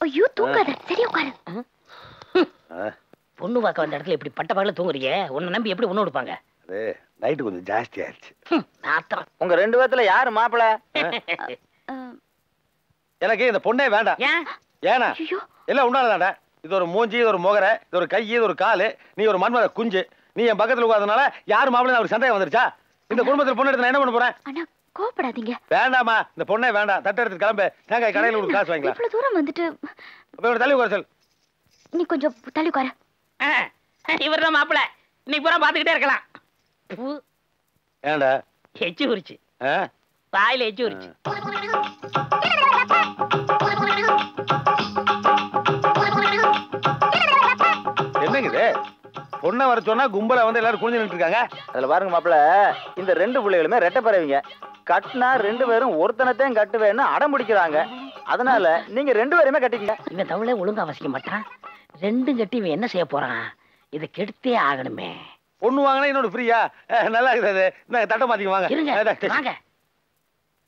ஐயோ தூங்காத, சரி உட்காரு. பொண்ணு பார்க்க வந்த இடத்துல இப்படி பட்ட பகல தூங்குறியே, உன்னை நம்பி எப்படி ஒண்ணு கொடுப்பாங்க? அது நைட்டு கொஞ்சம் ஜாஸ்தி ஆயிடுச்சு. உங்க 2 பேத்துல யாரு மாப்பிள? எனக்கு இந்த பொண்ணே வேண்டாம். ஏனா எல்லாம் உண்டானதாடா. இது ஒரு மூஞ்சி, இது ஒரு முகரை, இது ஒரு கை, இது ஒரு காலு, நீ ஒரு மன்மத குஞ்சு. நீ என் பக்கத்துல உட்கார்ந்தனால யாரு மாப்பிள அவருக்கு சந்தேகம் வந்துருச்சா? இந்த குடும்பத்துல பொண்ணு எடுத்து நான் என்ன பண்ண போறேன்? அண்ணா கோபப்படாதீங்க. வேண்டாமா, இந்த பொண்ணே வேண்டாம். தட்ட எடுத்து கிளம்பு. தேங்காய் கடையில ஒரு காசு வாங்கிக்கலாம். இவ்வளவு தூரம் வந்துட்டு அப்ப தள்ளி உட்கார சொல். நீ கொஞ்சம் தள்ளி உட்காரு. இவர்தான் மாப்பிள. நீ பூரா பாத்துக்கிட்டே இருக்கலாம். ஏண்டா எச்சு குறிச்சு வாயில எச்சு குறிச்சு. என்னங்க இது? பொண்ணை வர சொன்னா கும்பல வந்து எல்லாரும் குனிஞ்சு நின்று இருக்காங்க. அதுல பாருங்க மாப்பிள, இந்த 2 பிள்ளைகளுமே ரெட்டை பறவைங்க. கட்டினா 2 பேரும் ஒருத்தனத்தையும் கட்டுவேன்னு அடம் பிடிக்கிறாங்க. அதனால நீங்க 2 பேருமே கட்டிக்கங்க. இவன் தமிழே ஒழுங்கா வசிக்க மாட்டான். 2 கட்டி இவன் என்ன செய்ய போறான்? இதை கெடுத்தே ஆகணுமே. பொண்ணு வாங்கினா இன்னொரு ஃப்ரீயா? நல்லா இருக்குது. தட்ட மாத்திக்க வாங்க. வாங்க.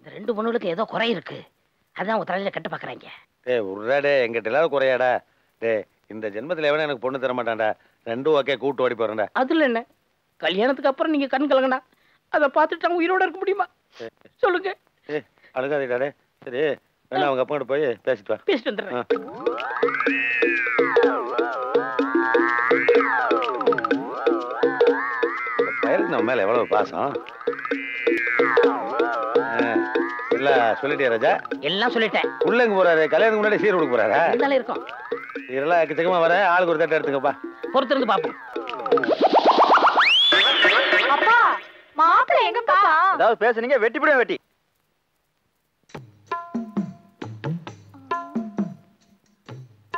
இந்த 2 பொண்ணுகளுக்கு ஏதோ குறை இருக்கு. அதான் உங்க தலையில கட்ட பாக்குறாங்க. டேய் உர்றாடே, எங்கிட்ட எல்லாரும் குறையாடா. டேய் இந்த ஜென்மத்துல எவனும் எனக்கு பொண்ணு தர மாட்டான்டா. 2 ஓகே கூட்டு ஓடி போறேன்டா. அதுல என்ன, கல்யாணத்துக்கு அப்புறம் நீங்க கண் கலங்கனா அதை பார்த்துட்டு உயிரோட இருக்க முடியுமா? சொல்லுங்க. அழுகாதீடாடே. சரி வேணா அவங்க அப்பா கிட்ட போய் பேசிட்டு வா. பேசிட்டு வந்துடுறேன். பயிருக்கு நம்ம மேல எவ்வளவு பாசம். எல்லாம் சொல்லிட்டியா ராஜா? எல்லாம் சொல்லிட்டேன். உள்ள எங்க போறாரு? கல்யாணத்துக்கு முன்னாடி சீர் கொடுக்க போறாரா? இருந்தாலும் இருக்கும். இதெல்லாம் எக்கச்சக்கமா வர ஆளுக்கு ஒரு தட்டை எடுத்துக்கப்பா. பொறுத்திருந்து பாப்போம். அப்பா மாப்பிள்ளை எங்கப்பா? அதாவது பேசுனீங்க வெட்டிப்பட வெட்டி.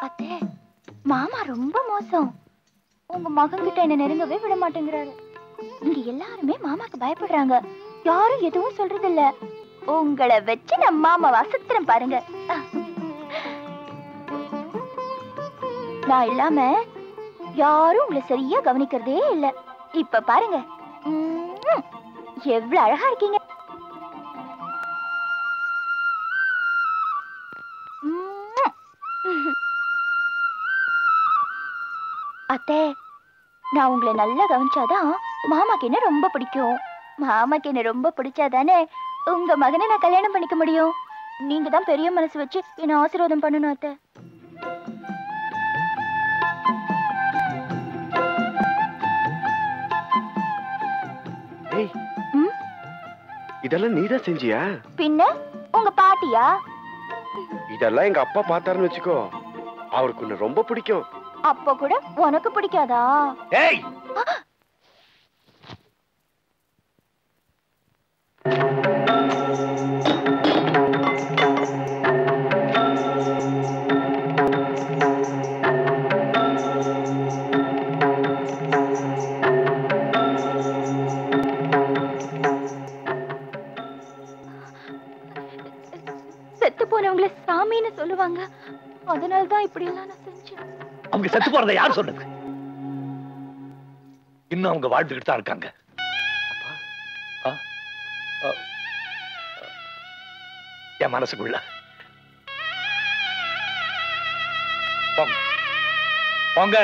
அத்தை மாமா ரொம்ப மோசம். உங்க மகன் கிட்ட என்ன நெருங்கவே விட மாட்டேங்கிறாரு. இங்க எல்லாருமே மாமாக்கு பயப்படுறாங்க. யாரும் எதுவும் சொல்றது இல்ல. உங்களை வச்சு நம்ம மாமா வசத்திரம் பாருங்க. நான் இல்லாம யாரும் உங்களை சரியா கவனிக்கிறதே இல்ல. இப்ப பாருங்க எவ்வளவு அழகா இருக்கீங்க. அத்தை நான் உங்களை நல்லா கவனிச்சாதான் மாமாக்கு என்ன ரொம்ப பிடிக்கும். மாமாக்கு என்ன ரொம்ப பிடிச்சாதானே உங்க மகனை நான் கல்யாணம் பண்ணிக்க முடியும். நீங்க தான் பெரிய மனசு வச்சு என்ன ஆசீர்வாதம் பண்ணணும் அத்தை. இதெல்லாம் நீதான் செஞ்சியா? பின்ன உங்க பாட்டியா? இதெல்லாம் எங்க அப்பா பார்த்தாருன்னு வச்சுக்கோ, அவருக்கு உன்னை ரொம்ப பிடிக்கும். அப்ப கூட உனக்கு பிடிக்காதா? ஏய் செத்து போனவங்கள சாமின்னு சொல்லுவாங்க. அதனாலதான் இப்படி எல்லாம் நான் செஞ்சேன். அவங்க செத்து போறதை யார் சொன்னது? இன்னும் அவங்க வாழ்ந்துகிட்டு தான் இருக்காங்க. என் மனசுக்குள்ள போங்க.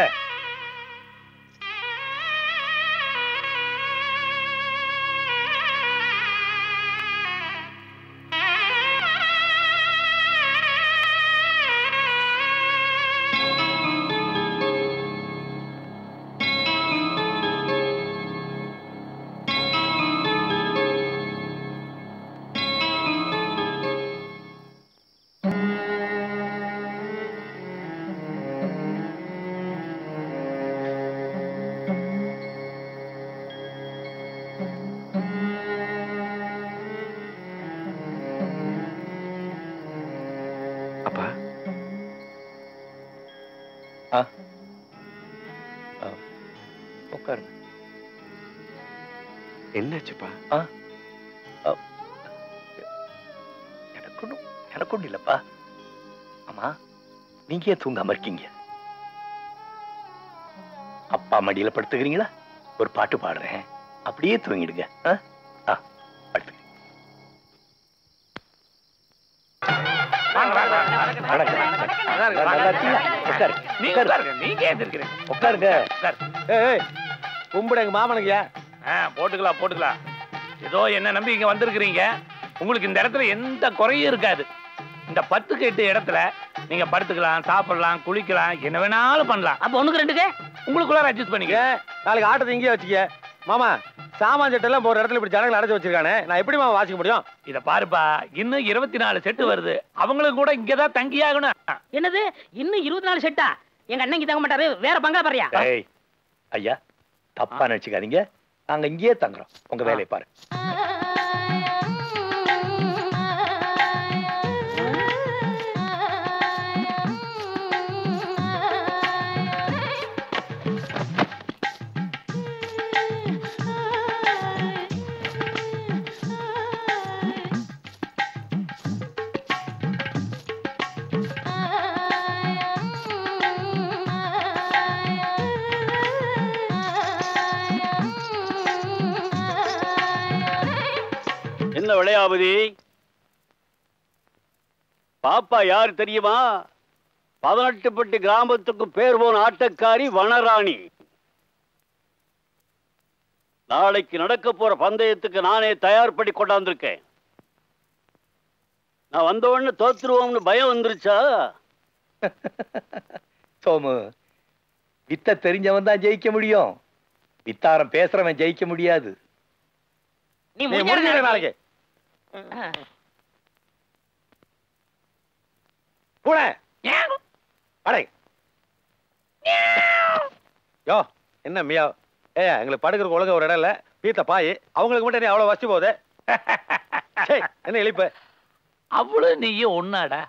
உட்காருங்க. என்னாச்சுப்பா? எனக்கு ஒண்ணு இல்லப்பா. ஆமா, நீங்க ஏன் தூங்காம இருக்கீங்க? அப்பா மடியில படுத்துக்கிறீங்களா? ஒரு பாட்டு பாடுறேன், அப்படியே தூங்கிடுங்க. படுத்து உட்காருங்க. கும்பிடு எங்க மாமனுங்க. போட்டுக்கலாம். ஏதோ என்ன நம்பி இங்க வந்திருக்கிறீங்க. உங்களுக்கு இந்த இடத்துல எந்த குறையும் இருக்காது. இந்த 10க்கு 8 இடத்துல நீங்க படுத்துக்கலாம், சாப்பிடலாம், குளிக்கலாம், என்ன வேணாலும் பண்ணலாம். அப்ப ஒண்ணுக்கு ரெண்டுக்கு உங்களுக்குள்ள அட்ஜஸ்ட் பண்ணிக்க. நாளைக்கு ஆட்டத்தை இங்கேயே வச்சுக்க. மாமா சாமான் செட்டெல்லாம் ஒரு இடத்துல இப்படி ஜனங்களை அடைச்சு வச்சிருக்கானே, நான் எப்படி மாமா வாசிக்க முடியும்? இத பாருப்பா, இன்னும் 24 செட்டு வருது. அவங்களும் கூட இங்கதான் தங்கியாகணும். என்னது இன்னும் 24 செட்டா? எங்க அண்ணன் இங்க தங்க மாட்டாரு, வேற பங்களா பாரியா? ஐயா தப்பா நினைச்சுக்காதீங்க, நாங்க இங்கேயே தங்குறோம். உங்க வேலையை பாரு. என்ன விளையாபதி? பாப்பா யாரு தெரியுமா? 18பட்டி கிராமத்துக்கு பேர் போன ஆட்டக்காரி வனராணி. நாளைக்கு நடக்க போற பந்தயத்துக்கு நானே தயார் பண்ணி கொண்டாந்துருக்கேன். நான் வந்த உடனே தோத்துருவோம்னு பயம் வந்துருச்சா? சோமு, வித்த தெரிஞ்சவன் தான் ஜெயிக்க முடியும். வித்தாரம் பேசுறவன் ஜெயிக்க முடியாது. நீ முடிஞ்சிட நாளைக்கு. பூனை அடே யோ என்ன மியா? எங்களுக்கு படுக்கிற ஒழுங்க ஒரு இடம் இல்ல, வீட்டுல பாய். அவங்களுக்கு மட்டும் நீ அவ்வளவு வச்சு போகுது. என்ன இழிப்பு? அவ்வளவு நீயும் ஒன்னாடா.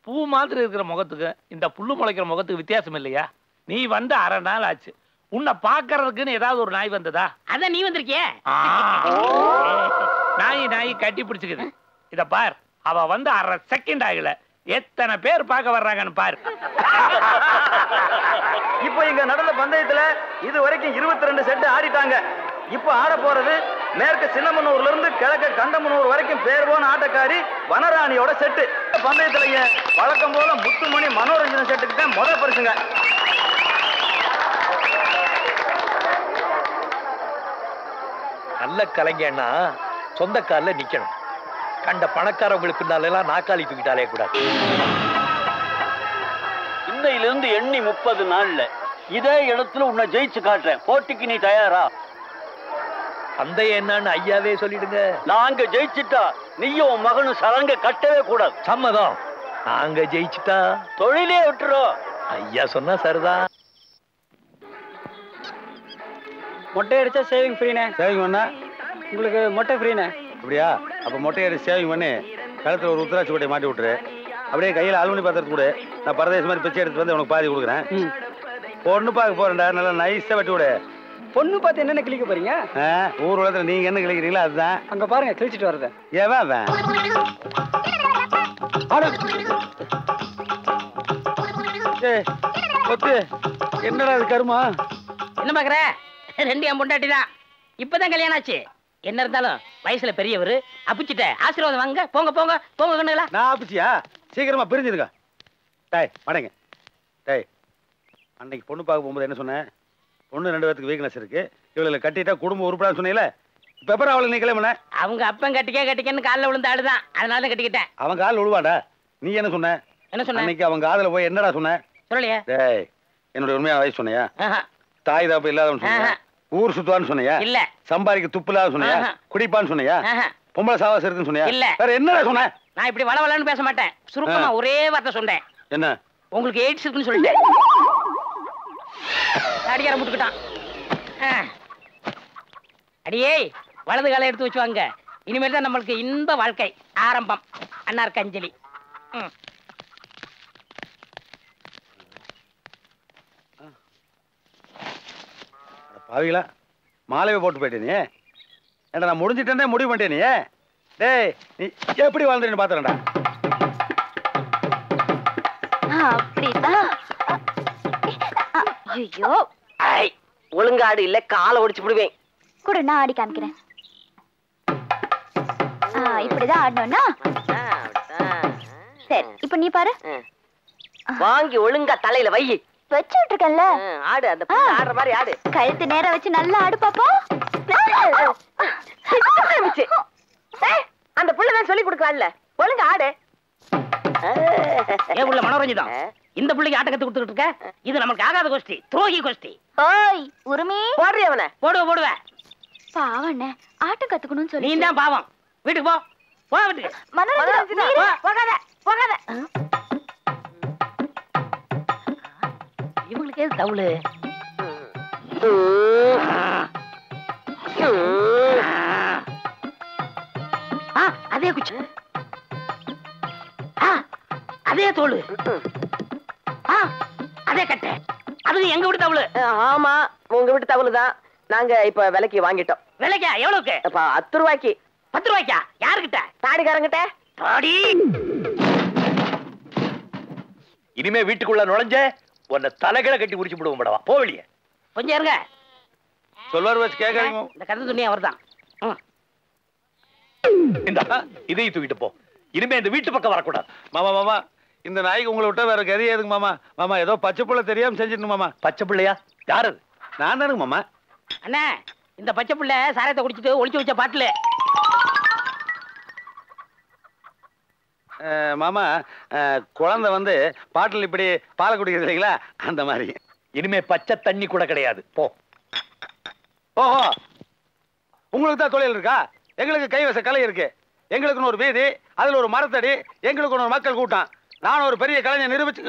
பூ மாதிரி இருக்கிற முகத்துக்கு இந்த புல்லு முளைக்கிற முகத்துக்கு வித்தியாசம் இல்லையா? நீ வந்து 1/2 நாள் ஆச்சு. உன்னை பாக்குறதுக்குன்னு ஏதாவது ஒரு நாய் வந்ததா? அதான் நீ வந்திருக்கிய. நாய் கட்டி பிடிச்சுக்குது. இத பார், அவ வந்து 1/2 செகண்ட் ஆகல. எத்தனை பேர் பார்க்க வர்றாங்கன்னு பாரு. இப்போ இங்க நடந்த பந்தயத்துல இது வரைக்கும் 22 செட்டு ஆடிட்டாங்க. இப்போ ஆட போறது மேற்கு சின்னமனூர்ல இருந்து கிழக்கு கண்டமனூர் வரைக்கும் பேர் போன ஆட்டக்காரி வனராணியோட செட்டு. பந்தயத்துல வழக்கம் போல முத்துமணி மனோரஞ்சன செட்டுக்கு தான் முதல் பரிசுங்க. நல்ல கலைஞன்னா சொந்த காலில் நிக்கணும். கண்ட பணக்காரங்களுக்கு எல்லாம் நாக்காளி தூக்கிட்டாலே கூடாது. இன்னையிலிருந்து எண்ணி 30 நாள்ல இதே இடத்துல உன்னை ஜெயிச்சு காட்டுறேன். போட்டிக்கு நீ தயாரா? பந்தயம் என்னன்னு ஐயாவே சொல்லிடுங்க. நாங்க ஜெயிச்சுட்டா நீயும் உன் மகனும் சலங்க கட்டவே கூடாது. சம்மதம். நாங்க ஜெயிச்சுட்டா தொழிலே விட்டுரும். ஐயா சொன்னா சரிதான். மொட்டை அடிச்சா சேவிங் ஃப்ரீனே. சேவிங் பண்ணா உங்களுக்கு மொட்டை ஃப்ரீனே. அப்படியா? அப்ப மொட்டை அடிச்சு சேவிங் பண்ணி கழுத்துல ஒரு உத்தராட்சி கொட்டையை மாட்டி விட்டுரு. அப்படியே கையில அலுமினி பாத்திரத்து கூட நான் பரதேச மாதிரி பிச்சை எடுத்து வந்து உனக்கு பாதி கொடுக்குறேன். பொண்ணு பார்க்க போறேன்டா, நல்லா நைஸா வெட்டி விடு. பொண்ணு பார்த்து என்னென்ன கிளிக்க போறீங்க? ஊர் உலகத்துல நீங்க என்ன கிளிக்கிறீங்களோ அதுதான். அங்க பாருங்க கிழிச்சிட்டு வரத. ஏவன் என்னடா அது கருமா? என்ன பாக்குற? 2 என் பொண்டாட்டி தான். இப்பதான் கல்யாணம் ஆச்சு. என்ன இருந்தாலும் வயசுல பெரியவர். அப்பிச்சிட்ட ஆசீர்வாதம் வாங்க. போங்க போங்க போங்க கண்ணுங்களா. நான் அப்பிச்சியா? சீக்கிரமா பிரிஞ்சிருங்க. டேய் மடங்க. டேய் அன்னைக்கு பொண்ணு பார்க்க போகும்போது என்ன சொன்னேன்? பொண்ணு 2 பேருக்கு வீக்னஸ் இருக்கு, இவளை கட்டிட்டா குடும்பம் உருப்படான்னு சொன்னீங்களே. இப்ப எப்பறம் அவளுக்கு நீ கிளம்புன? அவங்க அப்பன் கட்டிக்கன்னு காலில் விழுந்த ஆளுதான். அதனால தான் கட்டிக்கிட்டேன். அவன் காலில் விழுவாடா. நீ என்ன சொன்ன? என்ன சொன்ன? அன்னைக்கு அவன் காதுல போய் என்னடா சொன்ன? சொல்லலையே. டேய் என்னுடைய உண்மையான வயசு சொன்னியா? தாய் தாப்பு இல்லாதவன் சொன்னியா? ஊர் சுத்துவான்னு சொன்னியா? இல்ல. சம்பாதிக்க துப்பு இல்லாத சொன்னியா? குடிப்பான்னு சொன்னியா? பொம்பளை சாவாசம் இருக்குன்னு சொன்னியா? இல்ல. வேற என்னடா சொன்ன? நான் இப்படி வளவலன்னு பேச மாட்டேன். சுருக்கமா ஒரே வார்த்தை சொன்னேன். என்ன? உங்களுக்கு எய்ட்ஸ் இருக்குன்னு சொல்லிட்டேன். அடியார முட்டுக்கிட்டான். அடியே வலது காலை எடுத்து வச்சு வாங்க. இனிமேல் தான் நம்மளுக்கு இன்ப வாழ்க்கை ஆரம்பம். அன்னாருக்கு அஞ்சலி. பாவிகளா மாலையை போட்டு போயிட்டே நீ. ஏண்டா நான் முடிஞ்சிட்டேனே முடிவு பண்ணிட்டே நீ. டேய் நீ எப்படி வாழ்ந்துன்னு பாத்துறேன்டா. அப்படிதான். ஐயோ ஒழுங்காடு இல்ல காலை ஒடிச்சு விடுவேன். கூட நான் ஆடி காமிக்கிறேன். இப்படிதான் ஆடணும்னா சரி இப்ப நீ பாரு. வாங்கி ஒழுங்கா தலையில வை. வச்சு விட்டுருக்கேன்ல. ஆடு, அந்த புள்ள ஆடுற மாதிரி ஆடு. கழுத்து நேரா வச்சு நல்லா ஆடு பாப்போம். அந்த புள்ள தான் சொல்லி கொடுக்கலாம்ல, ஒழுங்கா ஆடு. ஏன் உள்ள மனோரஞ்சிதம், இந்த பிள்ளைக்கு ஆட்ட கத்து கொடுத்துட்டு இருக்க? இது நமக்கு ஆகாத கோஷ்டி, துரோகி கோஷ்டி. ஓய் உரிமை போடுறிய அவனை. போடுவேன். பாவம் அண்ணே, ஆட்டம் கத்துக்கணும்னு சொல்லி. நீ தான் பாவம். வீட்டுக்கு போ, போ வீட்டுக்கு. மனோரஞ்சிதம் போகாத போகாத. இவங்களுக்கு எது தவுளு? அதே குச்சி, அதே தோளு, அதே கட்டை. அது எங்க வீட்டு தவுளு. ஆமா, உங்க வீட்டு தவுளு தான். நாங்க இப்ப விலைக்கு வாங்கிட்டோம். விலைக்கா? எவ்வளவுக்கு? 10 ரூபாய்க்கு. 10 ரூபாய்க்கா? யாருக்கிட்ட? தாடிக்காரங்கிட்ட. தாடி. இனிமே வீட்டுக்குள்ள நுழைஞ்ச உன்னை தலைகளை கட்டி குடிச்சு விடுவோம் படவா. போவலியே கொஞ்சம் இருங்க. சொல்வார் வச்சு கேட்காதீங்க. இந்த கருத்து துணி அவர்தான். இந்த இதையும் தூக்கிட்டு போ. இனிமே இந்த வீட்டு பக்கம் வரக்கூடாது. மாமா இந்த நாய்க்கு உங்களை விட்டா வேற கறி ஏதுங்க மாமா. ஏதோ பச்சை புள்ள தெரியாம செஞ்சிட்டு மாமா. பச்சை பிள்ளையா? யாரு? நான் தானுங்க மாமா. அண்ணா, இந்த பச்சை புள்ள சாரத்தை குடிச்சிட்டு ஒளிச்சு வச்ச பாட்டுல. மாமா, குழந்தை வந்து பாட்டில் இப்படி பாலை குடிக்கிறது இல்லைங்களா, அந்த மாதிரி. இனிமே பச்சை தண்ணி கூட கிடையாது. போ. ஓஹோ, உங்களுக்கு தான் தொழில் இருக்கா? எங்களுக்கு கைவச கலை இருக்கு. எங்களுக்குன்னு ஒரு வீதி, அதுல ஒரு மரத்தடி, எங்களுக்குன்னு ஒரு மக்கள் கூட்டம். நான் ஒரு பெரிய கலைஞர் நிரூபிச்சு.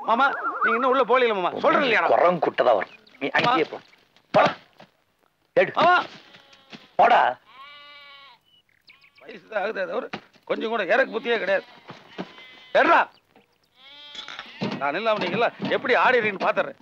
மாமா, நீங்க இன்னும் உள்ள போகல மாமா. சொல்றேன் இல்லையா? குரம் குட்டதான் வரும். நீ அங்கேயே போ. போடா. வயசு தான் ஆகுது, அது கொஞ்சம் கூட இறக்கு புத்தியே கிடையாது. ஏறா, நான் இல்லாம நீங்க எல்லாம் எப்படி ஆடிறீங்கன்னு பாத்துறேன்.